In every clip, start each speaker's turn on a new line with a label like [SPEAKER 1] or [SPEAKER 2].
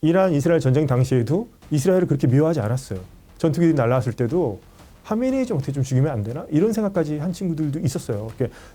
[SPEAKER 1] 이란 이스라엘 전쟁 당시에도 이스라엘을 그렇게 미워하지 않았어요. 전투기들이 날아왔을 때도 하메네이 좀 어떻게 좀 죽이면 안 되나? 이런 생각까지 한 친구들도 있었어요.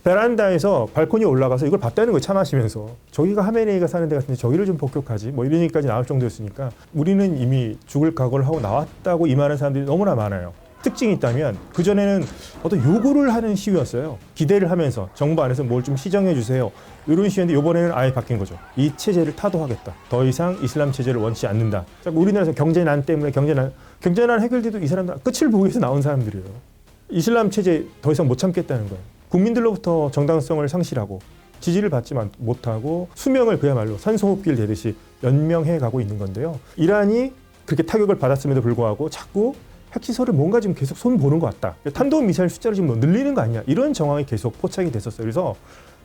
[SPEAKER 1] 베란다에서 발코니에 올라가서 이걸 봤다는 거예요. 차 마시면서. 저기가 하메네이가 사는 데 같은데 저기를 좀 폭격하지? 뭐 이런 얘기까지 나올 정도였으니까 우리는 이미 죽을 각오를 하고 나왔다고 임하는 사람들이 너무나 많아요. 특징이 있다면 그전에는 어떤 요구를 하는 시위였어요. 기대를 하면서 정부 안에서 뭘 좀 시정해 주세요. 이런 시위인데 이번에는 아예 바뀐 거죠. 이 체제를 타도하겠다. 더 이상 이슬람 체제를 원치 않는다. 우리나라에서 경제난 때문에 경제난 해결돼도 이 사람들 끝을 보기 위해서 나온 사람들이에요. 이슬람 체제 더 이상 못 참겠다는 거예요. 국민들로부터 정당성을 상실하고 지지를 받지 못하고 수명을 그야말로 산소호흡기를 대듯이 연명해 가고 있는 건데요. 이란이 그렇게 타격을 받았음에도 불구하고 자꾸 핵시설을 뭔가 지금 계속 손 보는 것 같다. 탄도미사일 숫자를 지금 늘리는 거 아니냐. 이런 정황이 계속 포착이 됐었어요. 그래서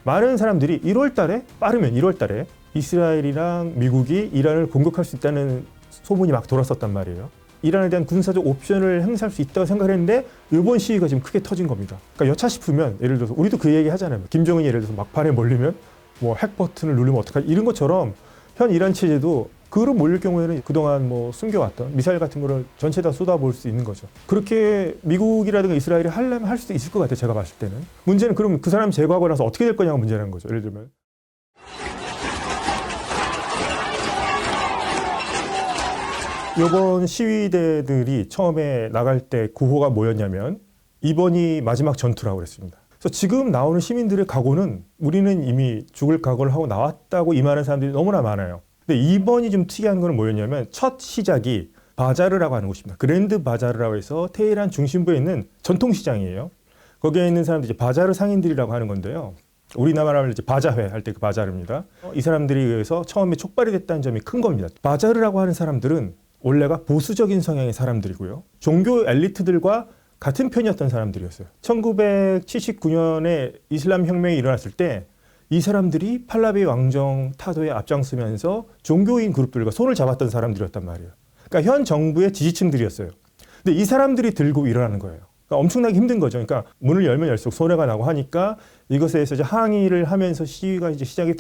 [SPEAKER 1] 많은 사람들이 1월 달에 빠르면 1월 달에 이스라엘이랑 미국이 이란을 공격할 수 있다는 소문이 막 돌았었단 말이에요. 이란에 대한 군사적 옵션을 행사할 수 있다고 생각했는데 이번 시위가 지금 크게 터진 겁니다. 그러니까 여차 싶으면 예를 들어서 우리도 그 얘기 하잖아요. 김정은이 예를 들어서 막판에 몰리면 뭐 핵 버튼을 누르면 어떡하지 이런 것처럼 현 이란 체제도 그로 몰릴 경우에는 그동안 뭐 숨겨왔던 미사일 같은 거를 전체 다 쏟아볼 수 있는 거죠. 그렇게 미국이라든가 이스라엘이 하려면 할 수도 있을 것 같아요. 제가 봤을 때는. 문제는 그럼 그 사람 제거하고 나서 어떻게 될 거냐가 문제라는 거죠. 예를 들면. 이번 시위대들이 처음에 나갈 때 구호가 뭐였냐면 이번이 마지막 전투라고 그랬습니다. 그래서 지금 나오는 시민들의 각오는 우리는 이미 죽을 각오를 하고 나왔다고 임하는 사람들이 너무나 많아요. 근데 이번이 좀 특이한 건 뭐였냐면 첫 시작이 바자르라고 하는 곳입니다. 그랜드 바자르라고 해서 테헤란 중심부에 있는 전통시장이에요. 거기에 있는 사람들이 이제 바자르 상인들이라고 하는 건데요. 우리나라로 이제 바자회 할 때 그 바자르입니다. 이 사람들이 의해서 처음에 촉발이 됐다는 점이 큰 겁니다. 바자르라고 하는 사람들은 원래가 보수적인 성향의 사람들이고요. 종교 엘리트들과 같은 편이었던 사람들이었어요. 1979년에 이슬람 혁명이 일어났을 때 이 사람들이 팔라비 왕정 타도에 앞장서면서 종교인 그룹들과 손을 잡았던 사람들이었단 말이에요. 그러니까 현 정부의 지지층들이었어요. 근데 이 사람들이 들고 일어나는 거예요. 그러니까 엄청나게 힘든 거죠. 그러니까 문을 열면 열수록 손해가 나고 하니까 이것에 대해서 이제 항의를 하면서 시위가 이제 시작이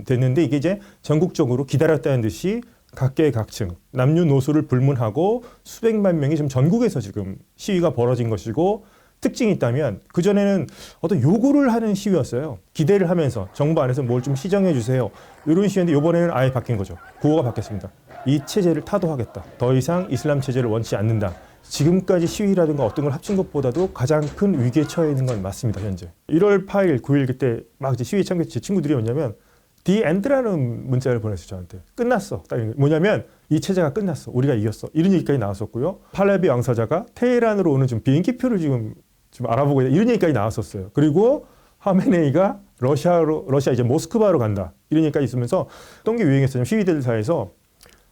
[SPEAKER 1] 됐는데 이게 이제 전국적으로 기다렸다는 듯이 각계 각층, 남녀노소를 불문하고 수백만 명이 지금 전국에서 지금 시위가 벌어진 것이고 특징이 있다면 그전에는 어떤 요구를 하는 시위였어요. 기대를 하면서 정부 안에서 뭘 좀 시정해 주세요. 이런 시위인데 이번에는 아예 바뀐 거죠. 구호가 바뀌었습니다. 이 체제를 타도하겠다. 더 이상 이슬람 체제를 원치 않는다. 지금까지 시위라든가 어떤 걸 합친 것보다도 가장 큰 위기에 처해 있는 건 맞습니다. 현재. 1월 8일, 9일 그때 막 이제 시위 참가했던 제 친구들이 뭐냐면 The End라는 문자를 보냈어요. 저한테. 끝났어. 뭐냐면 이 체제가 끝났어. 우리가 이겼어. 이런 얘기까지 나왔었고요. 팔레비 왕사자가 테헤란으로 오는 지금 비행기표를 지금 알아보고 있다. 이런 얘기까지 나왔었어요. 그리고 하메네이가 러시아 이제 모스크바로 간다. 이런 얘기까지 있으면서 어떤 게 유행했어요. 시위대들 사이에서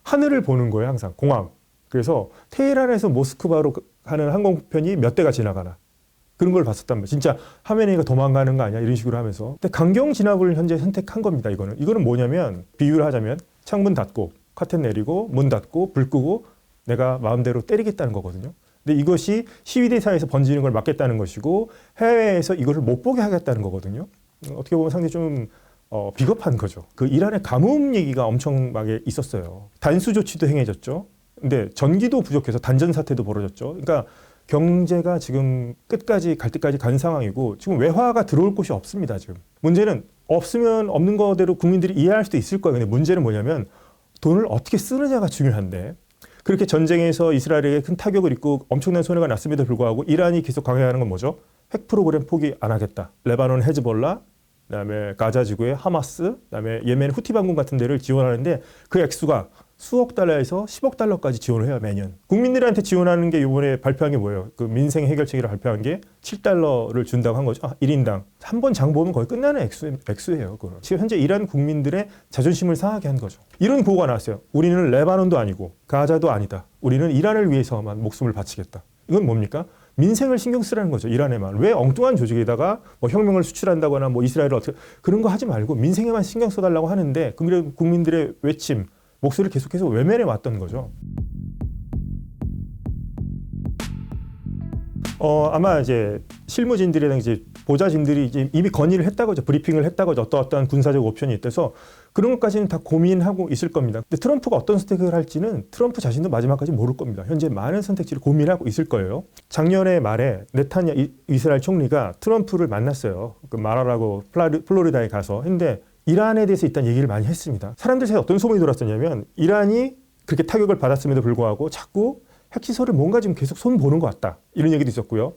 [SPEAKER 1] 하늘을 보는 거예요. 항상 공항. 그래서 테헤란에서 모스크바로 가는 항공편이 몇 대가 지나가나. 그런 걸 봤었단 말이에요. 진짜 하메네이가 도망가는 거 아니야? 이런 식으로 하면서. 근데 강경 진압을 현재 선택한 겁니다. 이거는 뭐냐면 비유를 하자면 창문 닫고 커튼 내리고 문 닫고 불 끄고 내가 마음대로 때리겠다는 거거든요. 근데 이것이 시위대 사이에서 번지는 걸 막겠다는 것이고 해외에서 이것을 못 보게 하겠다는 거거든요. 어떻게 보면 상당히 좀 비겁한 거죠. 그 이란의 가뭄 얘기가 엄청나게 있었어요. 단수 조치도 행해졌죠. 근데 전기도 부족해서 단전 사태도 벌어졌죠. 그러니까 경제가 지금 끝까지 갈 때까지 간 상황이고 지금 외화가 들어올 곳이 없습니다. 지금 문제는 없으면 없는 거대로 국민들이 이해할 수도 있을 거예요. 근데 문제는 뭐냐면 돈을 어떻게 쓰느냐가 중요한데 그렇게 전쟁에서 이스라엘에게 큰 타격을 입고 엄청난 손해가 났음에도 불구하고 이란이 계속 강요하는 건 뭐죠? 핵 프로그램 포기 안 하겠다. 레바논 헤즈볼라, 그다음에 가자 지구의 하마스, 그다음에 예멘 후티 반군 같은 데를 지원하는데 그 액수가 수억 달러에서 10억 달러까지 지원을 해요, 매년. 국민들한테 지원하는 게 이번에 발표한 게 뭐예요? 그 민생 해결책이라 발표한 게 7달러를 준다고 한 거죠. 1인당. 한 번 장 보면 거의 끝나는 액수예요. 그거는. 지금 현재 이란 국민들의 자존심을 상하게 한 거죠. 이런 구호가 나왔어요. 우리는 레바논도 아니고 가자도 아니다. 우리는 이란을 위해서만 목숨을 바치겠다. 이건 뭡니까? 민생을 신경 쓰라는 거죠. 이란에만. 왜 엉뚱한 조직에다가 뭐 혁명을 수출한다거나 뭐 이스라엘을 어떻게 그런 거 하지 말고 민생에만 신경 써달라고 하는데 그럼 국민들의 외침 목소리를 계속해서 외면해 왔던 거죠. 아마 이제 실무진들이랑 이제 보좌진들이 이제 이미 건의를 했다고 하죠. 브리핑을 했다고 하죠. 어떠한 군사적 옵션이 있대서 그런 것까지는 다 고민하고 있을 겁니다. 근데 트럼프가 어떤 선택을 할지는 트럼프 자신도 마지막까지 모를 겁니다. 현재 많은 선택지를 고민하고 있을 거예요. 작년에 말에 네타냐 이스라엘 총리가 트럼프를 만났어요. 그 말하라고 플로리다에 가서. 근데 이란에 대해서 일단 얘기를 많이 했습니다. 사람들 사이에 어떤 소문이 돌았었냐면 이란이 그렇게 타격을 받았음에도 불구하고 자꾸 핵시설을 뭔가 지금 계속 손보는 것 같다. 이런 얘기도 있었고요.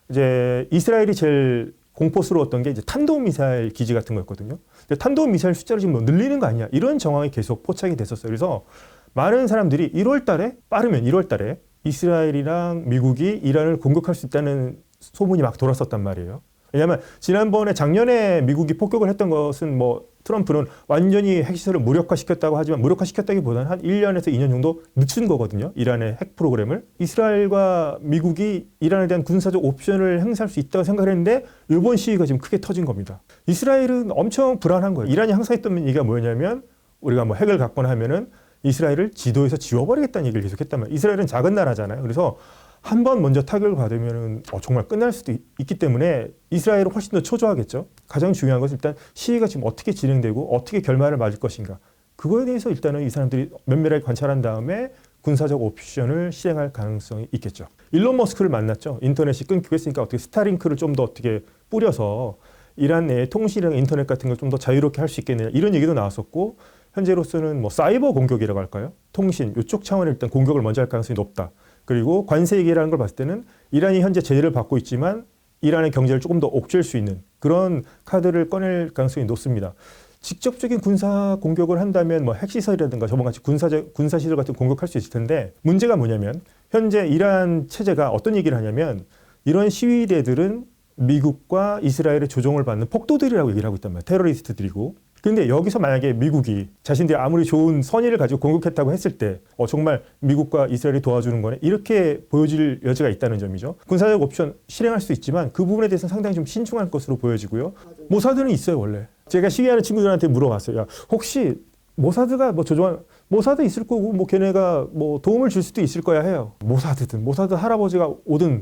[SPEAKER 1] 이제 이스라엘이 제일 공포스러웠던 게 이제 탄도미사일 기지 같은 거였거든요. 근데 탄도미사일 숫자를 지금 뭐 늘리는 거 아니야? 이런 정황이 계속 포착이 됐었어요. 그래서 많은 사람들이 1월 달에, 빠르면 1월 달에 이스라엘이랑 미국이 이란을 공격할 수 있다는 소문이 막 돌았었단 말이에요. 왜냐하면 지난번에 작년에 미국이 폭격을 했던 것은 뭐 트럼프는 완전히 핵시설을 무력화시켰다고 하지만 무력화시켰다기보다는 한 1년에서 2년 정도 늦춘 거거든요. 이란의 핵 프로그램을. 이스라엘과 미국이 이란에 대한 군사적 옵션을 행사할 수 있다고 생각했는데 이번 시위가 지금 크게 터진 겁니다. 이스라엘은 엄청 불안한 거예요. 이란이 항상 했던 얘기가 뭐냐면 우리가 뭐 핵을 갖거나 하면은 이스라엘을 지도에서 지워버리겠다는 얘기를 계속 했단 말이에요. 이스라엘은 작은 나라잖아요. 그래서 한 번 먼저 타격을 받으면 정말 끝날 수도 있기 때문에 이스라엘은 훨씬 더 초조하겠죠. 가장 중요한 것은 일단 시위가 지금 어떻게 진행되고 어떻게 결말을 맞을 것인가. 그거에 대해서 일단은 이 사람들이 면밀하게 관찰한 다음에 군사적 옵션을 실행할 가능성이 있겠죠. 일론 머스크를 만났죠. 인터넷이 끊기고 했으니까 어떻게 스타링크를 좀 더 어떻게 뿌려서 이란 내에 통신이랑 인터넷 같은 걸 좀 더 자유롭게 할 수 있겠느냐 이런 얘기도 나왔었고 현재로서는 뭐 사이버 공격이라고 할까요? 통신 이쪽 차원에 일단 공격을 먼저 할 가능성이 높다. 그리고 관세 얘기라는 걸 봤을 때는 이란이 현재 제재를 받고 있지만 이란의 경제를 조금 더 옥죄일 수 있는 그런 카드를 꺼낼 가능성이 높습니다. 직접적인 군사 공격을 한다면 뭐 핵시설이라든가 저번같이 군사시설 같은 공격할 수 있을 텐데 문제가 뭐냐면 현재 이란 체제가 어떤 얘기를 하냐면 이런 시위대들은 미국과 이스라엘의 조종을 받는 폭도들이라고 얘기를 하고 있단 말이에요. 테러리스트들이고. 근데 여기서 만약에 미국이 자신들이 아무리 좋은 선의를 가지고 공격했다고 했을 때 정말 미국과 이스라엘이 도와주는 거네 이렇게 보여질 여지가 있다는 점이죠. 군사적 옵션 실행할 수 있지만 그 부분에 대해서는 상당히 좀 신중할 것으로 보여지고요. 모사드는 있어요 원래. 제가 시위하는 친구들한테 물어봤어요. 야, 혹시 모사드가 뭐 조종한 모사드 있을 거고 뭐 걔네가 뭐 도움을 줄 수도 있을 거야 해요. 모사드 할아버지가 오든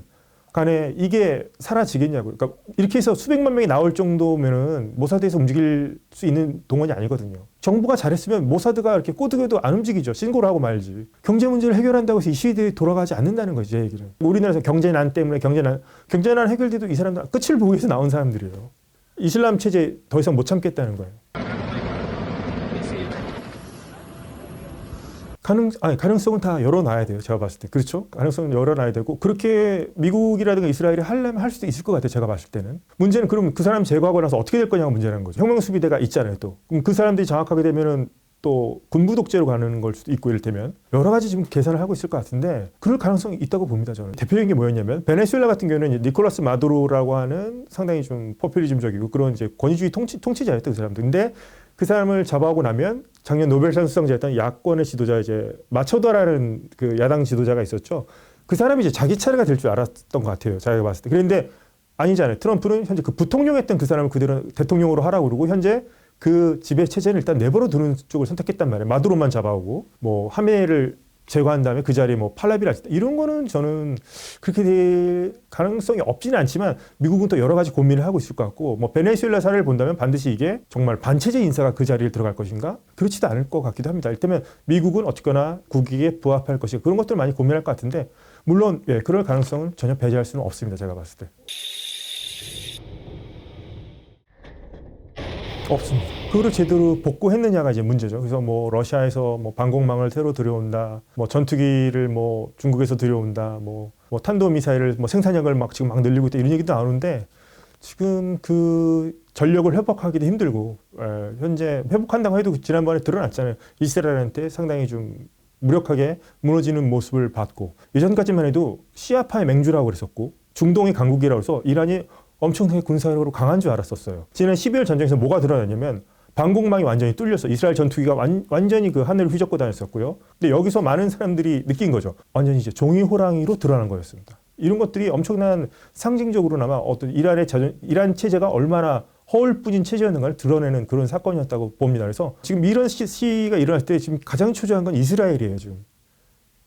[SPEAKER 1] 간에 이게 사라지겠냐고요. 그러니까 이렇게 해서 수백만 명이 나올 정도면은 모사드에서 움직일 수 있는 동원이 아니거든요. 정부가 잘했으면 모사드가 이렇게 꼬드겨도 안 움직이죠. 신고를 하고 말지. 경제 문제를 해결한다고 해서 이 시위들이 돌아가지 않는다는 거죠. 제 얘기는. 우리나라에서 경제난 때문에 경제난 해결돼도 이 사람들 끝을 보기 위해서 나온 사람들이에요. 이슬람 체제 더 이상 못 참겠다는 거예요. 가능성은 다 열어놔야 돼요. 제가 봤을 때. 그렇죠? 가능성은 열어놔야 되고 그렇게 미국이라든가 이스라엘이 하려면 할 수도 있을 것 같아요. 제가 봤을 때는. 문제는 그럼 그 사람 제거하고 나서 어떻게 될 거냐가 문제라는 거죠. 혁명수비대가 있잖아요. 또. 그럼 그 사람들이 장악하게 되면은 또 군부 독재로 가는 걸 수도 있고 이를테면 여러 가지 지금 계산을 하고 있을 것 같은데 그럴 가능성이 있다고 봅니다. 저는. 대표적인 게 뭐였냐면 베네수엘라 같은 경우는 니콜라스 마두로라고 하는 상당히 좀 포퓰리즘적이고 그런 이제 권위주의 통치자였던 그 사람들. 근데 그 사람을 잡아오고 나면 작년 노벨상 수상자였던 야권의 지도자 이제 마초다라는 그 야당 지도자가 있었죠. 그 사람이 이제 자기 차례가 될 줄 알았던 것 같아요. 자기가 봤을 때. 그런데 아니잖아요. 트럼프는 현재 그 부통령했던 그 사람을 그대로 대통령으로 하라고 그러고 현재 그 지배 체제는 일단 내버려 두는 쪽을 선택했단 말이에요. 마두로만 잡아오고 뭐 하메를 제거한 다음에 그 자리에 뭐 팔라비를 이런 거는 저는 그렇게 될 가능성이 없지는 않지만 미국은 또 여러 가지 고민을 하고 있을 것 같고 뭐 베네수엘라 사례를 본다면 반드시 이게 정말 반체제 인사가 그 자리에 들어갈 것인가 그렇지도 않을 것 같기도 합니다. 일테면 미국은 어쨌거나 국익에 부합할 것인가 그런 것들을 많이 고민할 것 같은데 물론 그럴 가능성은 전혀 배제할 수는 없습니다. 제가 봤을 때. 없습니다. 그거를 제대로 복구했느냐가 이제 문제죠. 그래서 뭐 러시아에서 뭐 방공망을 새로 들여온다, 뭐 전투기를 뭐 중국에서 들여온다, 뭐 탄도미사일을 뭐 생산량을 막 지금 막 늘리고 있다 이런 얘기도 나오는데 지금 그 전력을 회복하기도 힘들고 현재 회복한다고 해도 지난번에 드러났잖아요. 이스라엘한테 상당히 좀 무력하게 무너지는 모습을 봤고 예전까지만 해도 시아파의 맹주라고 그랬었고 중동의 강국이라고 해서 이란이 엄청나게 군사력으로 강한 줄 알았었어요. 지난 12월 전쟁에서 뭐가 드러났냐면 방공망이 완전히 뚫렸어. 이스라엘 전투기가 완전히 그 하늘을 휘젓고 다녔었고요. 근데 여기서 많은 사람들이 느낀 거죠. 완전히 이제 종이 호랑이로 드러난 거였습니다. 이런 것들이 엄청난 상징적으로나마 어떤 이란 체제가 얼마나 허울뿐인 체제였는가를 드러내는 그런 사건이었다고 봅니다. 그래서 지금 이런 시위가 일어날 때 지금 가장 초조한 건 이스라엘이에요. 지금.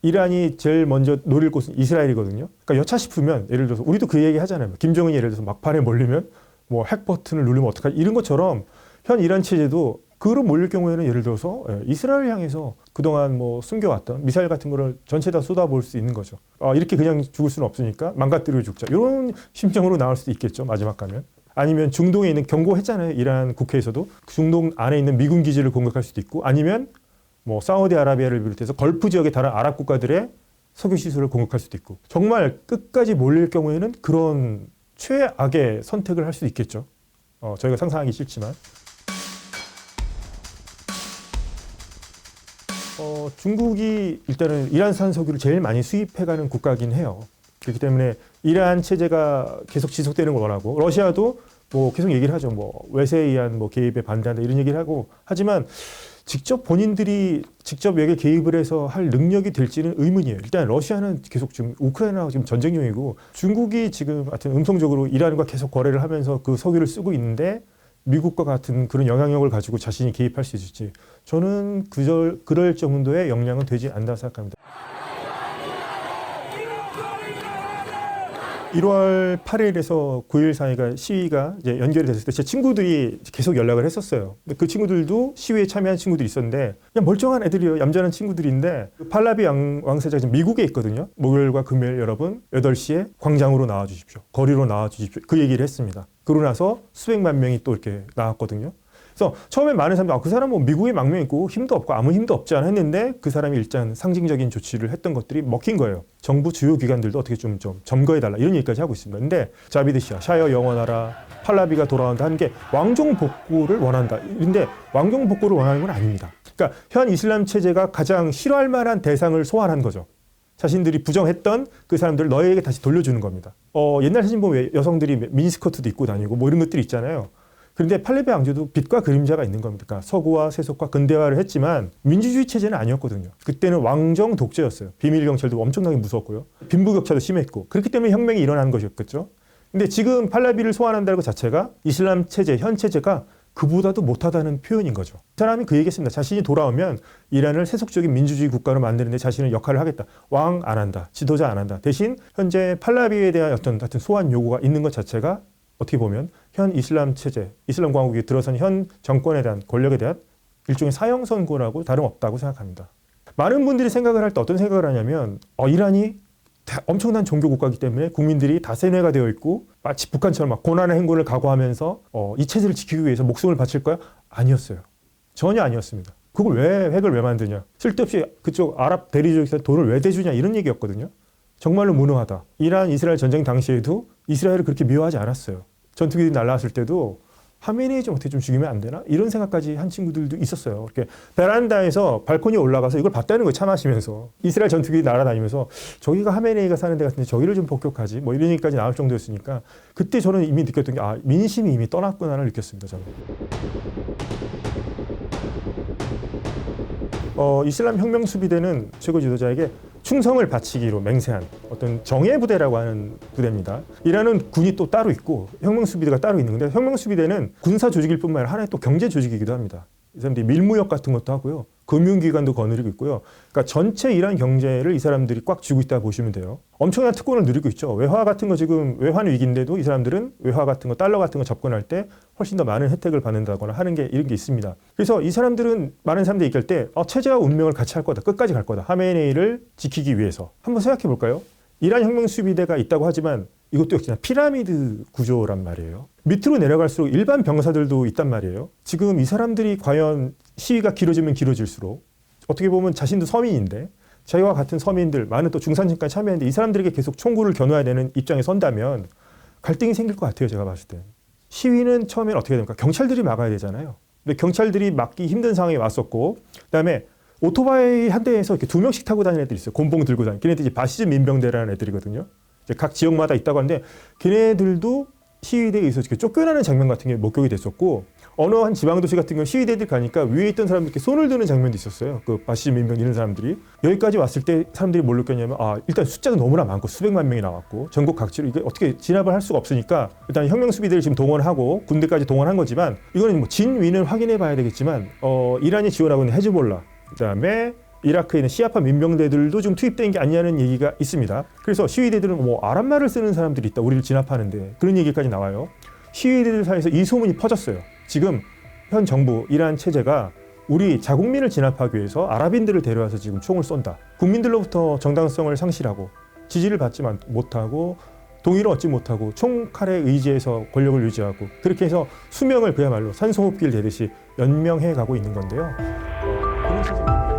[SPEAKER 1] 이란이 제일 먼저 노릴 곳은 이스라엘이거든요. 그러니까 여차 싶으면 예를 들어서 우리도 그 얘기 하잖아요. 김정은이 예를 들어서 막판에 몰리면 뭐 핵 버튼을 누르면 어떡하지? 이런 것처럼 현 이란 체제도 그로 몰릴 경우에는 예를 들어서 이스라엘을 향해서 그동안 뭐 숨겨왔던 미사일 같은 거를 전체 다 쏟아볼 수 있는 거죠. 이렇게 그냥 죽을 수는 없으니까 망가뜨려 죽자. 이런 심정으로 나올 수도 있겠죠. 마지막 가면. 아니면 중동에 있는 경고했잖아요. 이란 국회에서도 중동 안에 있는 미군 기지를 공격할 수도 있고, 아니면 뭐 사우디아라비아를 비롯해서 걸프 지역의 다른 아랍 국가들의 석유 시설을 공격할 수도 있고, 정말 끝까지 몰릴 경우에는 그런 최악의 선택을 할 수도 있겠죠. 저희가 상상하기 싫지만. 중국이 일단은 이란산 석유를 제일 많이 수입해가는 국가긴 해요. 그렇기 때문에 이란 체제가 계속 지속되는 걸 원하고, 러시아도 뭐 계속 얘기를 하죠. 뭐 외세에 의한 뭐 개입에 반대한다 이런 얘기를 하고, 하지만 직접 본인들이 직접 여기에 개입을 해서 할 능력이 될지는 의문이에요. 일단 러시아는 계속 지금 우크라이나하고 지금 전쟁 중이고, 중국이 지금 하여튼 음성적으로 이란과 계속 거래를 하면서 그 석유를 쓰고 있는데, 미국과 같은 그런 영향력을 가지고 자신이 개입할 수 있을지, 저는 그럴 정도의 역량은 되지 않는다 생각합니다. 1월 8일에서 9일 사이가 시위가 이제 연결이 됐을 때 제 친구들이 계속 연락을 했었어요. 근데 그 친구들도 시위에 참여한 친구들이 있었는데, 그냥 멀쩡한 애들이에요. 얌전한 친구들인데, 팔라비 왕세자가 지금 미국에 있거든요. 목요일과 금요일 여러분 8시에 광장으로 나와 주십시오. 거리로 나와 주십시오. 그 얘기를 했습니다. 그러고 나서 수백만 명이 또 이렇게 나왔거든요. 그래서 처음에 많은 사람들이 그 사람 뭐 미국에 망명 있고 힘도 없고 아무 힘도 없지 않아 했는데, 그 사람이 일단 상징적인 조치를 했던 것들이 먹힌 거예요. 정부 주요 기관들도 어떻게 좀 점거해달라 이런 얘기까지 하고 있습니다. 근데 자비드 시아, 샤여 영원하라, 팔라비가 돌아온다 하는 게 왕정 복구를 원한다. 근데 왕정 복구를 원하는 건 아닙니다. 그러니까 현 이슬람 체제가 가장 싫어할 만한 대상을 소환한 거죠. 자신들이 부정했던 그 사람들을 너에게 다시 돌려주는 겁니다. 옛날 사진 보면 여성들이 미니스커트도 입고 다니고 뭐 이런 것들이 있잖아요. 그런데 팔레비 왕조도 빛과 그림자가 있는 겁니다. 그러니까 서구와 세속과 근대화를 했지만 민주주의 체제는 아니었거든요. 그때는 왕정 독재였어요. 비밀 경찰도 엄청나게 무서웠고요. 빈부격차도 심했고, 그렇기 때문에 혁명이 일어나는 것이었겠죠. 근데 지금 팔라비를 소환한다는 것 자체가 이슬람 체제, 현 체제가 그보다도 못하다는 표현인 거죠. 이 사람이 그 얘기했습니다. 자신이 돌아오면 이란을 세속적인 민주주의 국가로 만드는데 자신은 역할을 하겠다. 왕 안 한다. 지도자 안 한다. 대신 현재 팔라비에 대한 어떤 소환 요구가 있는 것 자체가 어떻게 보면 현 이슬람 체제, 이슬람 왕국이 들어선 현 정권에 대한 권력에 대한 일종의 사형 선고라고 다름없다고 생각합니다. 많은 분들이 생각을 할 때 어떤 생각을 하냐면, 이란이 엄청난 종교 국가이기 때문에 국민들이 다 세뇌가 되어 있고 마치 북한처럼 막 고난의 행군을 각오하면서 이 체제를 지키기 위해서 목숨을 바칠 거야? 아니었어요. 전혀 아니었습니다. 그걸 핵을 왜 만드냐? 쓸데없이 그쪽 아랍 대리족에서 돈을 왜 대주냐? 이런 얘기였거든요. 정말로 무능하다. 이란 이스라엘 전쟁 당시에도 이스라엘을 그렇게 미워하지 않았어요. 전투기들이 날라왔을 때도 하메네이 좀 어떻게 좀 죽이면 안 되나? 이런 생각까지 한 친구들도 있었어요. 이렇게 베란다에서 발코니에 올라가서 이걸 봤다는 거예요. 차 마시면서. 이스라엘 전투기들이 날아다니면서 저기가 하메네이가 사는 데 같은데 저기를 좀 폭격하지? 뭐 이런 얘기까지 나올 정도였으니까, 그때 저는 이미 느꼈던 게 민심이 이미 떠났구나를 느꼈습니다. 저는. 이슬람 혁명 수비대는 최고 지도자에게 충성을 바치기로 맹세한 어떤 정예 부대라고 하는 부대입니다. 이란은 군이 또 따로 있고 혁명 수비대가 따로 있는 건데, 혁명 수비대는 군사 조직일 뿐만 아니라 하나의 또 경제 조직이기도 합니다. 이 사람들이 밀무역 같은 것도 하고요. 금융기관도 거느리고 있고요. 그러니까 전체 이란 경제를 이 사람들이 꽉 쥐고 있다 보시면 돼요. 엄청난 특권을 누리고 있죠. 외화 같은 거 지금 외환 위기인데도 이 사람들은 외화 같은 거, 달러 같은 거 접근할 때 훨씬 더 많은 혜택을 받는다거나 하는 게 이런 게 있습니다. 그래서 이 사람들은 많은 사람들이 얘기할 때 체제와 운명을 같이 할 거다. 끝까지 갈 거다. 하메네이를 지키기 위해서. 한번 생각해 볼까요? 이란 혁명 수비대가 있다고 하지만 이것도 역시나 피라미드 구조란 말이에요. 밑으로 내려갈수록 일반 병사들도 있단 말이에요. 지금 이 사람들이 과연 시위가 길어지면 길어질수록 어떻게 보면 자신도 서민인데 자기와 같은 서민들, 많은 또 중산층까지 참여했는데 이 사람들에게 계속 총구를 겨눠야 되는 입장에 선다면 갈등이 생길 것 같아요. 제가 봤을 때. 시위는 처음엔 어떻게 됩니까? 경찰들이 막아야 되잖아요. 근데 경찰들이 막기 힘든 상황에 왔었고, 그다음에 오토바이 한 대에서 이렇게 2명씩 타고 다니는 애들이 있어요. 곤봉 들고 다니는. 걔네들이 바시즘 민병대라는 애들이거든요. 이제 각 지역마다 있다고 하는데 걔네들도 시위대에 의해서 이렇게 쫓겨나는 장면 같은 게 목격이 됐었고, 어느 한 지방도시 같은 경우 시위대들 가니까 위에 있던 사람들이 이렇게 손을 드는 장면도 있었어요. 그 바시즘 민병 이런 사람들이. 여기까지 왔을 때 사람들이 뭘 느꼈냐면, 일단 숫자가 너무나 많고 수백만 명이 나왔고 전국 각지로 이게 어떻게 진압을 할 수가 없으니까 일단 혁명 수비대를 지금 동원하고 군대까지 동원한 거지만, 이거는 뭐 진위는 확인해 봐야 되겠지만 이란이 지원하고 있는 헤즈볼라, 그다음에 이라크에 있는 시아파 민병대들도 좀 투입된 게 아니냐는 얘기가 있습니다. 그래서 시위대들은 아랍말을 쓰는 사람들이 있다. 우리를 진압하는데. 그런 얘기까지 나와요. 시위대들 사이에서 이 소문이 퍼졌어요. 지금 현 정부 이란 체제가 우리 자국민을 진압하기 위해서 아랍인들을 데려와서 지금 총을 쏜다. 국민들로부터 정당성을 상실하고 지지를 받지 못하고 동의를 얻지 못하고 총칼에 의지해서 권력을 유지하고 그렇게 해서 수명을 그야말로 산소호흡기를 대듯이 연명해 가고 있는 건데요. 그런 시즌입니다.